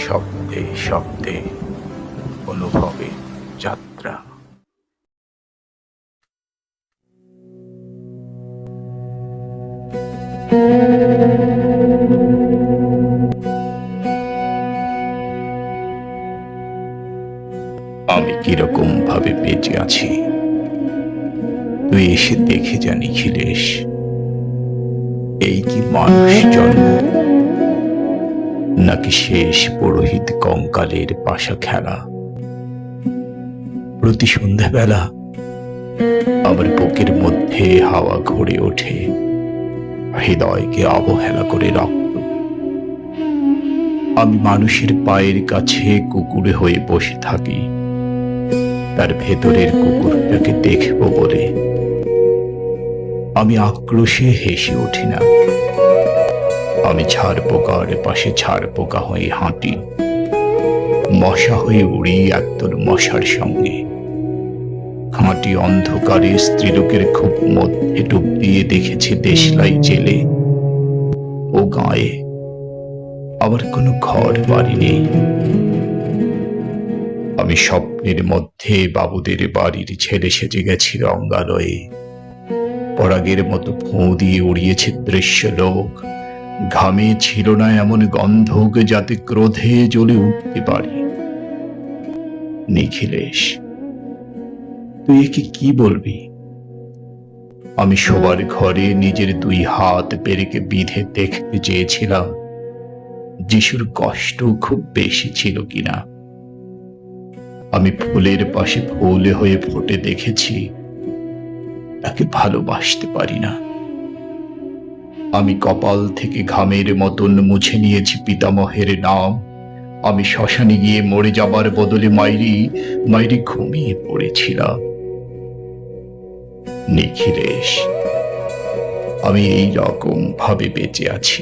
শব্দে শব্দে অনুভবে যাত্রা। আমি কিরকম ভাবে বেঁচে আছি তুই এসে দেখে যা নিখিলেশ। এই কি মানুষ জন্ম, নাকি শেষ পুরোহিত কঙ্কালের পাশা খেলা? প্রতি সন্ধ্যাবেলা আমার বুকের মধ্যে হাওয়া ঘুরে ওঠে, হৃদয়কে অবহেলা করে রক্ত। আমি মানুষের পায়ের কাছে কুকুরে হয়ে বসে থাকি, তার ভেতরের কুকুরটাকে দেখব বলে। আমি আক্রোশে হেসে উঠি না, আমি ঝাড় পোকার পাশে ঝাড় পোকা হয়ে হাঁটি, মশা হয়ে উড়ি একদল মশার সঙ্গে। খাঁটি অন্ধকারে স্ত্রীলোকের খুব মধ্যে ডুব দিয়ে দেখেছি দেশলাই জেলে। ও গায়ে আমার কোনো ঘর বাড়ি নেই। আমি স্বপ্নের মধ্যে বাবুদের বাড়ির ছেলে সেজে গেছি রঙ্গালয়ে। পরাগের মতো ফোঁ দিয়ে উড়িয়েছে দৃশ্য লোক। ঘামে ছিল না এমন গন্ধক যাতে ক্রোধে জ্বলে উঠতে পারি। নিখিলেশ, তুই একে কি বলবি? আমি শোবার ঘরে নিজের দুই হাত পেরেকে বিঁধে দেখতে চেয়েছিলাম যিশুর কষ্ট খুব বেশি ছিল কিনা। আমি ফুলের পাশে ফুল হয়ে ফুটে দেখেছি, তাকে ভালোবাসতে পারি না। আমি কপাল থেকে ঘামের মতন মুছে নিয়েছি পিতামহের নাম। আমি শ্মশানে গিয়ে মরে যাবার বদলে মাইরি ঘুমিয়ে পড়েছিলাম। নিখিলেশ, আমি এই রকম ভাবে বেঁচে আছি।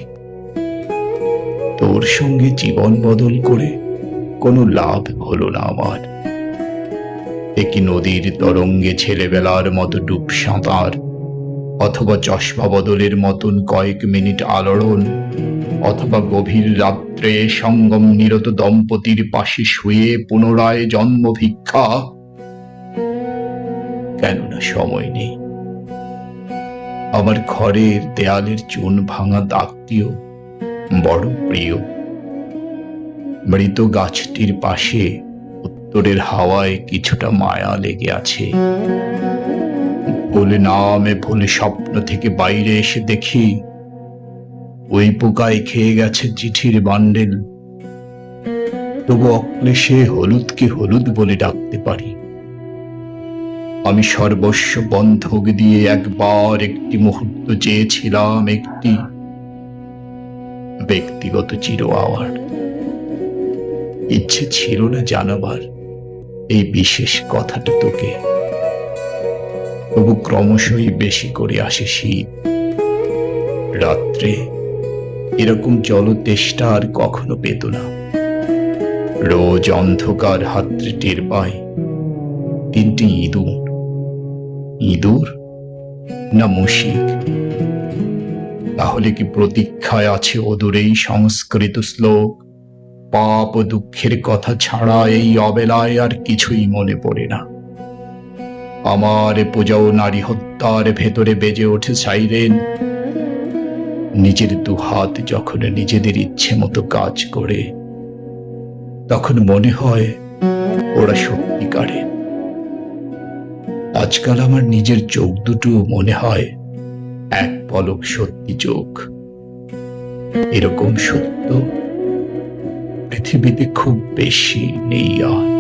তোর সঙ্গে জীবন বদল করে কোনো লাভ হলো না আমার। একই নদীর তরঙ্গে ছেলেবেলার মতো ডুব সাঁতার, অথবা চশমা বদলের মতন কয়েক মিনিট আলোড়ন, অথবা গভীর রাত্রে সঙ্গম নিরত দম্পতির পাশে শুয়ে পুনরায় জন্ম ভিক্ষা। কেননা সময় নেই। আমার ঘরের দেয়ালের চুন ভাঙা দাগটিও বড় প্রিয়। মৃত গাছটির পাশে উত্তরের হাওয়ায় কিছুটা মায়া লেগে আছে। ভুল নামে ভুল স্বপ্ন থেকে বাইরে এসে দেখি ওই পোকায় খেয়ে গেছে চিঠির বান্ডেল। তবু অক্লেশে হলুদকে হলুদ বলে ডাকতে পারি। আমি সর্বস্ব বন্ধক দিয়ে একবার একটি মুহূর্ত চেয়েছিলাম, একটি ব্যক্তিগত চির আওয়ার। ইচ্ছে ছিল না জানাবার এই বিশেষ কথাটা তোকে। তবু ক্রমশই বেশি করে আসে শীত। রাত্রে এরকম জলতেষ্টা আর কখনো পেত না। রোজ অন্ধকার হাতড়ে টের পাই তিনটি ইঁদুর। ইঁদুর না মুশিক? তাহলে কি প্রতীক্ষায় আছে অদূরেই সংস্কৃত শ্লোক? পাপ ও দুঃখের কথা ছাড়া এই অবেলায় আর কিছুই মনে পড়ে না। আমার পূজা ও নারী হত্যার ভেতরে বেজে ওঠে সাইরেন। নিজের দুহাত যখন নিজেদের ইচ্ছে মতো কাজ করে, তখন মনে হয় ওরা সত্যিকারের। আজকাল আমার নিজের চোখ দুটো মনে হয় এক পলক সত্যি চোখ। এরকম সত্য পৃথিবীতে খুব বেশি নেই আর।